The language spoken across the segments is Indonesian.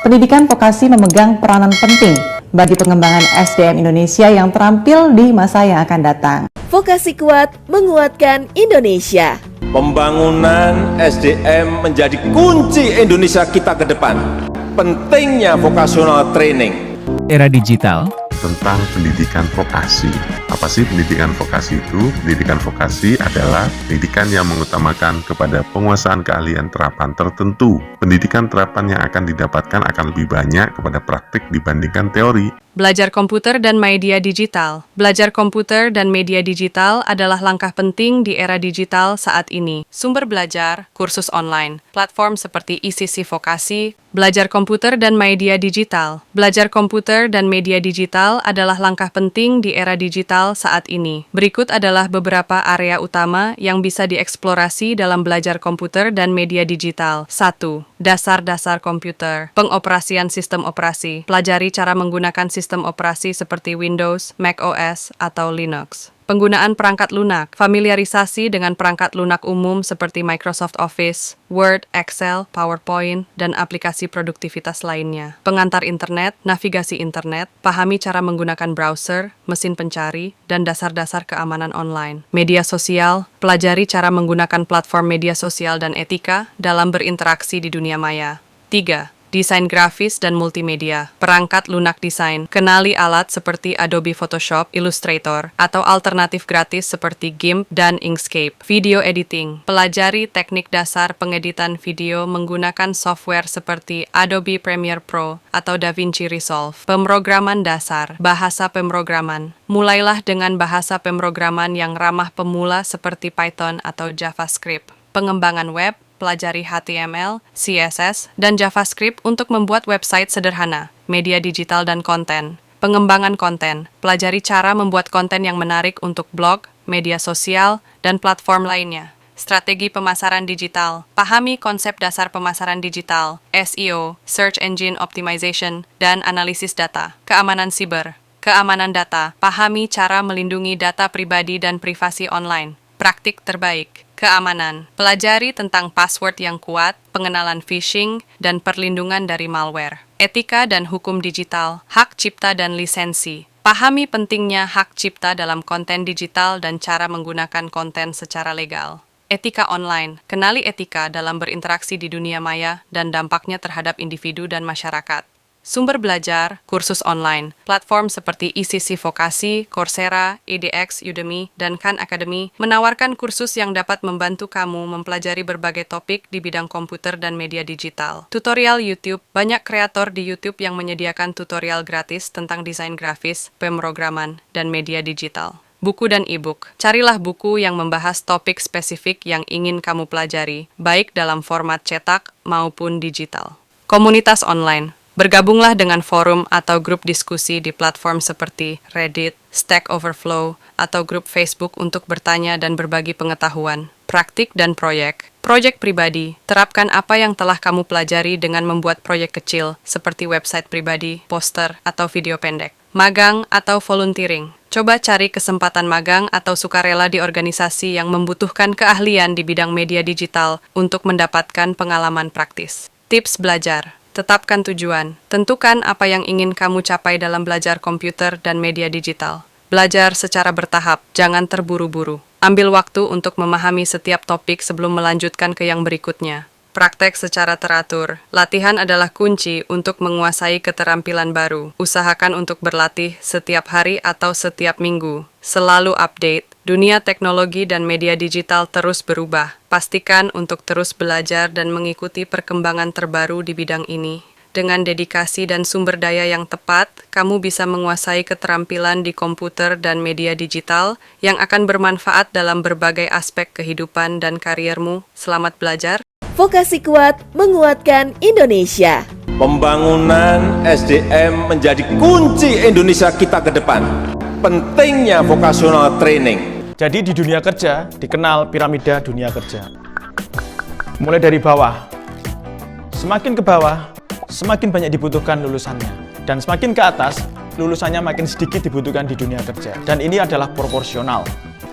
Pendidikan vokasi memegang peranan penting bagi pengembangan SDM Indonesia yang terampil di masa yang akan datang. Vokasi kuat menguatkan Indonesia. Pembangunan SDM menjadi kunci Indonesia kita ke depan. Pentingnya vocational training. Era digital tentang pendidikan vokasi. Apa sih pendidikan vokasi itu? Pendidikan vokasi adalah pendidikan yang mengutamakan kepada penguasaan keahlian terapan tertentu. Pendidikan terapan yang akan didapatkan akan lebih banyak kepada praktik dibandingkan teori. Belajar komputer dan media digital. Belajar komputer dan media digital adalah langkah penting di era digital saat ini. Sumber belajar, kursus online, platform seperti ICC Vokasi, belajar komputer dan media digital. Belajar komputer dan media digital adalah langkah penting di era digital saat ini. Berikut adalah beberapa area utama yang bisa dieksplorasi dalam belajar komputer dan media digital. 1. Dasar-dasar komputer. Pengoperasian sistem operasi. Pelajari cara menggunakan sistem operasi seperti Windows, Mac OS, atau Linux. Penggunaan perangkat lunak. Familiarisasi dengan perangkat lunak umum seperti Microsoft Office, Word, Excel, PowerPoint, dan aplikasi produktivitas lainnya. Pengantar internet, navigasi internet, pahami cara menggunakan browser, mesin pencari, dan dasar-dasar keamanan online. Media sosial, pelajari cara menggunakan platform media sosial dan etika dalam berinteraksi di dunia maya. 3. Desain grafis dan multimedia. Perangkat lunak desain. Kenali alat seperti Adobe Photoshop, Illustrator, atau alternatif gratis seperti GIMP dan Inkscape. Video editing. Pelajari teknik dasar pengeditan video menggunakan software seperti Adobe Premiere Pro atau DaVinci Resolve. Pemrograman dasar. Bahasa pemrograman. Mulailah dengan bahasa pemrograman yang ramah pemula seperti Python atau JavaScript. Pengembangan web. Pelajari HTML, CSS, dan JavaScript untuk membuat website sederhana, media digital dan konten. Pengembangan konten. Pelajari cara membuat konten yang menarik untuk blog, media sosial, dan platform lainnya. Strategi pemasaran digital. Pahami konsep dasar pemasaran digital, SEO, Search Engine Optimization, dan analisis data. Keamanan siber. Keamanan data. Pahami cara melindungi data pribadi dan privasi online. Praktik terbaik. Keamanan. Pelajari tentang password yang kuat, pengenalan phishing, dan perlindungan dari malware. Etika dan hukum digital, hak cipta dan lisensi. Pahami pentingnya hak cipta dalam konten digital dan cara menggunakan konten secara legal. Etika online. Kenali etika dalam berinteraksi di dunia maya dan dampaknya terhadap individu dan masyarakat. Sumber belajar, kursus online, platform seperti ICC Vokasi, Coursera, edX, Udemy, dan Khan Academy menawarkan kursus yang dapat membantu kamu mempelajari berbagai topik di bidang komputer dan media digital. Tutorial YouTube, banyak kreator di YouTube yang menyediakan tutorial gratis tentang desain grafis, pemrograman, dan media digital. Buku dan e-book. Carilah buku yang membahas topik spesifik yang ingin kamu pelajari, baik dalam format cetak maupun digital. Komunitas online. Bergabunglah dengan forum atau grup diskusi di platform seperti Reddit, Stack Overflow, atau grup Facebook untuk bertanya dan berbagi pengetahuan. Praktik dan proyek. Proyek pribadi. Terapkan apa yang telah kamu pelajari dengan membuat proyek kecil, seperti website pribadi, poster, atau video pendek. Magang atau volunteering. Coba cari kesempatan magang atau sukarela di organisasi yang membutuhkan keahlian di bidang media digital untuk mendapatkan pengalaman praktis. Tips belajar. Tetapkan tujuan. Tentukan apa yang ingin kamu capai dalam belajar komputer dan media digital. Belajar secara bertahap, jangan terburu-buru. Ambil waktu untuk memahami setiap topik sebelum melanjutkan ke yang berikutnya. Praktek secara teratur. Latihan adalah kunci untuk menguasai keterampilan baru. Usahakan untuk berlatih setiap hari atau setiap minggu. Selalu update. Dunia teknologi dan media digital terus berubah. Pastikan untuk terus belajar dan mengikuti perkembangan terbaru di bidang ini. Dengan dedikasi dan sumber daya yang tepat, kamu bisa menguasai keterampilan di komputer dan media digital yang akan bermanfaat dalam berbagai aspek kehidupan dan kariermu. Selamat belajar. Vokasi kuat menguatkan Indonesia. Pembangunan SDM menjadi kunci Indonesia kita ke depan. Pentingnya vocational training. Jadi di dunia kerja dikenal piramida dunia kerja. Mulai dari bawah, semakin ke bawah, semakin banyak dibutuhkan lulusannya. Dan semakin ke atas, lulusannya makin sedikit dibutuhkan di dunia kerja. Dan ini adalah proporsional.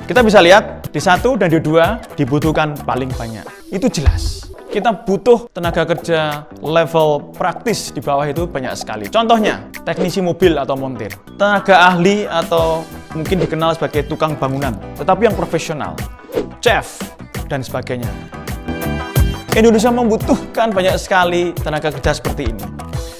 Kita bisa lihat di 1 dan di 2 dibutuhkan paling banyak. Itu jelas. kita butuh tenaga kerja level praktis di bawah itu banyak sekali. Contohnya, teknisi mobil atau montir, tenaga ahli atau mungkin dikenal sebagai tukang bangunan, tetapi yang profesional, chef, dan sebagainya. Indonesia membutuhkan banyak sekali tenaga kerja seperti ini.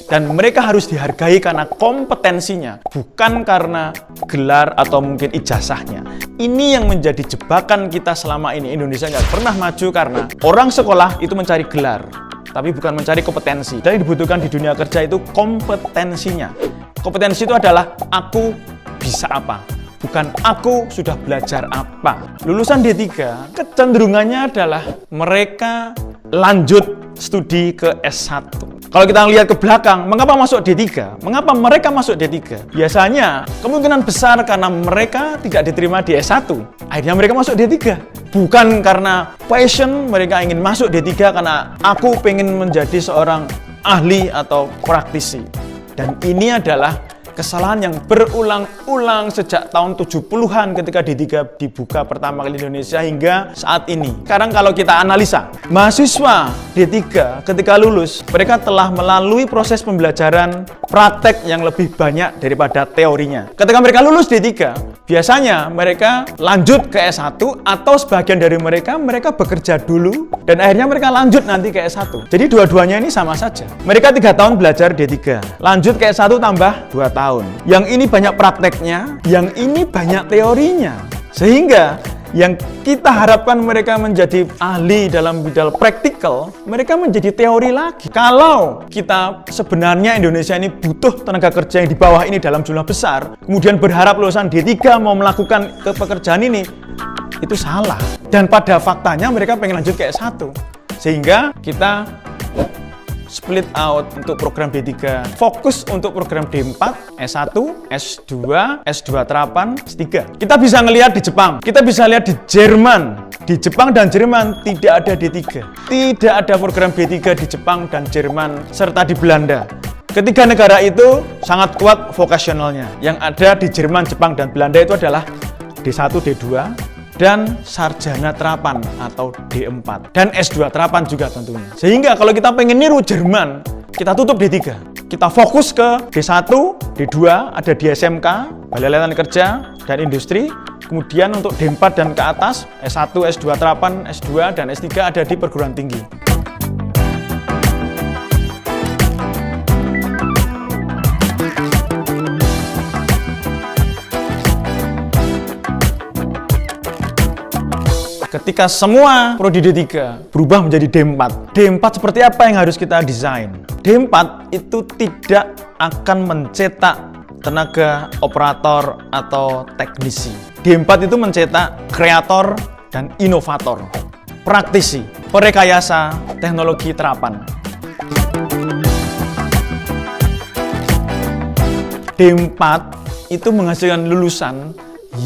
Dan mereka harus dihargai karena kompetensinya, bukan karena gelar atau mungkin ijazahnya. Ini yang menjadi jebakan kita selama ini. Indonesia nggak pernah maju karena orang sekolah itu mencari gelar, tapi bukan mencari kompetensi. Dan yang dibutuhkan di dunia kerja itu kompetensinya. Kompetensi itu adalah aku bisa apa, bukan aku sudah belajar apa. Lulusan D3 kecenderungannya adalah mereka lanjut studi ke S1. Kalau kita lihat ke belakang, mengapa masuk D3? Mengapa mereka masuk D3? Biasanya kemungkinan besar karena mereka tidak diterima di S1. Akhirnya mereka masuk D3. Bukan karena passion mereka ingin masuk D3 karena aku pengen menjadi seorang ahli atau praktisi. Dan ini adalah kesalahan yang berulang-ulang sejak tahun 70-an ketika D3 dibuka pertama kali di Indonesia hingga saat ini. Sekarang kalau kita analisa, mahasiswa D3 ketika lulus, mereka telah melalui proses pembelajaran praktek yang lebih banyak daripada teorinya. Ketika mereka lulus D3, biasanya mereka lanjut ke S1 atau sebagian dari mereka bekerja dulu dan akhirnya mereka lanjut nanti ke S1. Jadi dua-duanya ini sama saja. Mereka 3 tahun belajar D3, lanjut ke S1 tambah 2 tahun. Yang ini banyak prakteknya, yang ini banyak teorinya. Sehingga yang kita harapkan mereka menjadi ahli dalam bidang praktikal, mereka menjadi teori lagi. Kalau kita sebenarnya Indonesia ini butuh tenaga kerja yang di bawah ini dalam jumlah besar, kemudian berharap lulusan D3 mau melakukan pekerjaan ini, itu salah. Dan pada faktanya mereka pengen lanjut ke S1. Sehingga kita split out untuk program D3, fokus untuk program D4, S1, S2, S2 terapan, S3. Kita bisa ngelihat di Jepang, kita bisa lihat di Jerman. Di Jepang dan Jerman tidak ada D3. Tidak ada program D3 di Jepang dan Jerman serta di Belanda. Ketiga negara itu sangat kuat vokasionalnya. Yang ada di Jerman, Jepang, dan Belanda itu adalah D1, D2, dan sarjana terapan atau D4 dan S2 terapan juga tentunya. Sehingga kalau kita pengen niru Jerman, kita tutup D3. Kita fokus ke D1, D2 ada di SMK, Balai Latihan Kerja dan Industri. Kemudian untuk D4 dan ke atas, S1, S2 terapan, S2 dan S3 ada di perguruan tinggi. Ketika semua prodi D3 berubah menjadi D4. D4 seperti apa yang harus kita desain? D4 itu tidak akan mencetak tenaga operator atau teknisi. D4 itu mencetak kreator dan inovator, praktisi, perekayasa, teknologi terapan. D4 itu menghasilkan lulusan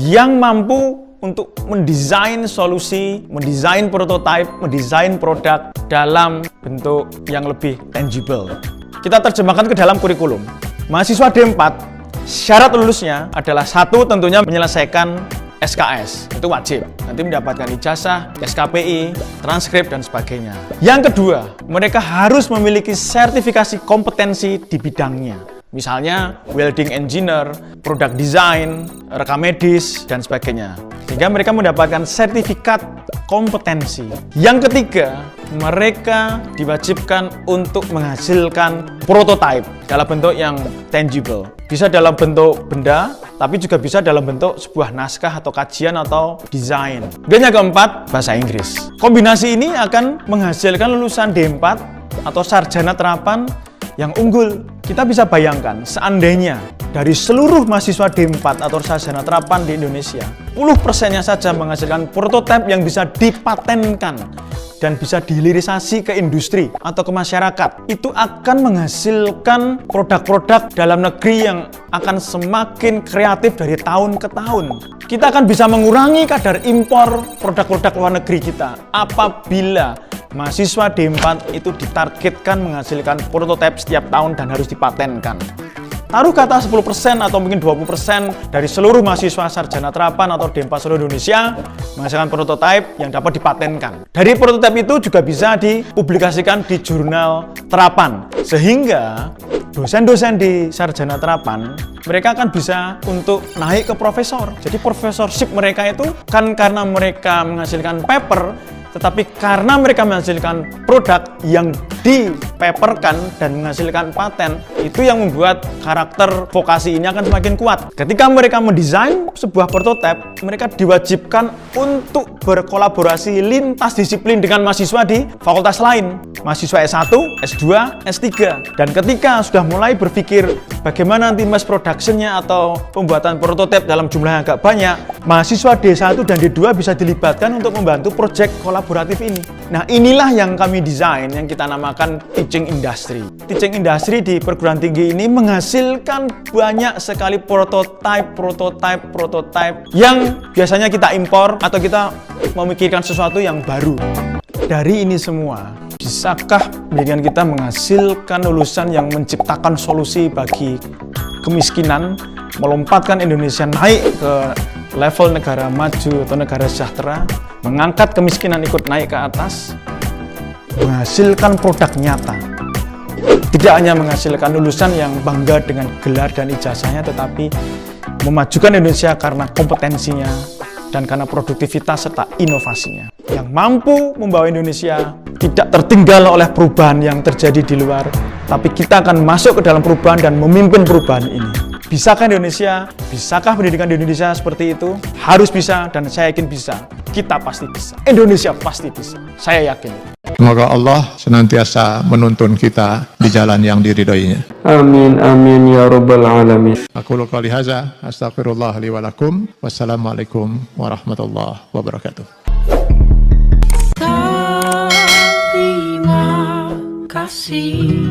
yang mampu untuk mendesain solusi, mendesain prototipe, mendesain produk dalam bentuk yang lebih tangible. Kita terjemahkan ke dalam kurikulum. Mahasiswa D4, syarat lulusnya adalah 1, tentunya menyelesaikan SKS, itu wajib. Nanti mendapatkan ijazah, SKPI, transkrip, dan sebagainya. Yang kedua, mereka harus memiliki sertifikasi kompetensi di bidangnya. Misalnya welding engineer, product design, rekam medis, dan sebagainya. Sehingga mereka mendapatkan sertifikat kompetensi. Yang ketiga, mereka diwajibkan untuk menghasilkan prototype dalam bentuk yang tangible. Bisa dalam bentuk benda, tapi juga bisa dalam bentuk sebuah naskah atau kajian atau desain. Dan yang keempat, bahasa Inggris. Kombinasi ini akan menghasilkan lulusan D4 atau sarjana terapan yang unggul. Kita bisa bayangkan, seandainya dari seluruh mahasiswa D4 atau sarjana terapan di Indonesia, 10%-nya saja menghasilkan prototipe yang bisa dipatenkan dan bisa dihilirisasi ke industri atau ke masyarakat, itu akan menghasilkan produk-produk dalam negeri yang akan semakin kreatif dari tahun ke tahun. Kita akan bisa mengurangi kadar impor produk-produk luar negeri kita apabila mahasiswa D4 itu ditargetkan menghasilkan prototipe setiap tahun dan harus dipatenkan. taruh kata 10% atau mungkin 20% dari seluruh mahasiswa sarjana terapan atau DEMPA seluruh Indonesia menghasilkan prototipe yang dapat dipatenkan. Dari prototipe itu juga bisa dipublikasikan di jurnal terapan, sehingga dosen-dosen di sarjana terapan mereka akan bisa untuk naik ke profesor. Jadi profesorship mereka itu kan karena mereka menghasilkan paper, tetapi karena mereka menghasilkan produk yang dipaperkan dan menghasilkan paten, itu yang membuat karakter vokasi ini akan semakin kuat. Ketika mereka mendesain sebuah prototipe, mereka diwajibkan untuk berkolaborasi lintas disiplin dengan mahasiswa di fakultas lain, mahasiswa S1, S2, S3. Dan ketika sudah mulai berpikir bagaimana nanti mass production-nya atau pembuatan prototipe dalam jumlah yang agak banyak, mahasiswa D1 dan D2 bisa dilibatkan untuk membantu proyek kolaboratif ini. Nah, inilah yang kami desain, yang kita namakan teaching industry. Teaching industry di perguruan tinggi ini menghasilkan banyak sekali prototipe yang biasanya kita impor atau kita memikirkan sesuatu yang baru. Dari ini semua, bisakah pendidikan kita menghasilkan lulusan yang menciptakan solusi bagi kemiskinan, melompatkan Indonesia naik ke level negara maju atau negara sejahtera, mengangkat kemiskinan ikut naik ke atas, menghasilkan produk nyata. Tidak hanya menghasilkan lulusan yang bangga dengan gelar dan ijazahnya, tetapi memajukan Indonesia karena kompetensinya dan karena produktivitas serta inovasinya, yang mampu membawa Indonesia tidak tertinggal oleh perubahan yang terjadi di luar, tapi kita akan masuk ke dalam perubahan dan memimpin perubahan ini. Bisakah Indonesia? Bisakah pendidikan di Indonesia seperti itu? Harus bisa, dan saya yakin bisa. Kita pasti bisa. Indonesia pasti bisa. Saya yakin. Semoga Allah senantiasa menuntun kita di jalan yang diridhoinya. Amin amin ya rabbal alamin. Aku qouli hadza, astaghfirullah li wa lakum. Wassalamualaikum warahmatullahi wabarakatuh. Terima kasih.